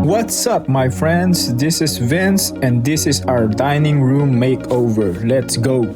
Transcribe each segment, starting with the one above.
What's up, my friends? This is Vince, and this is our dining room makeover. Let's go!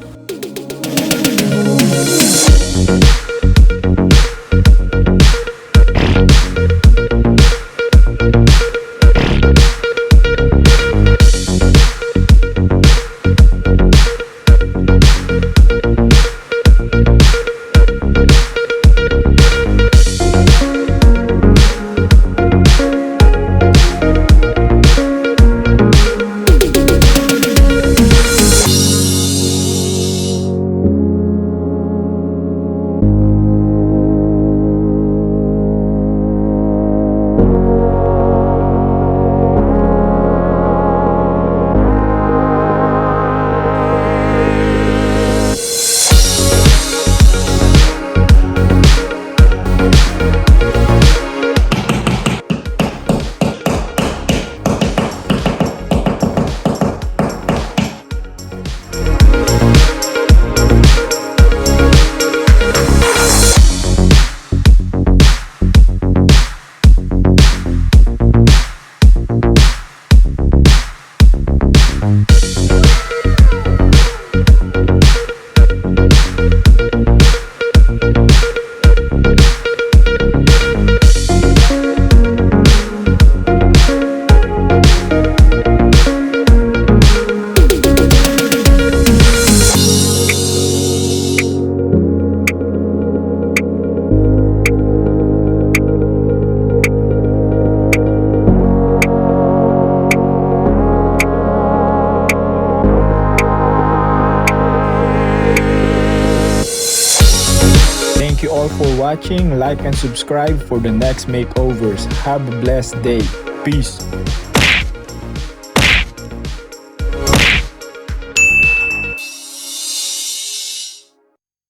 Thank you all for watching. Like and subscribe for the next makeovers. Have a blessed day. Peace.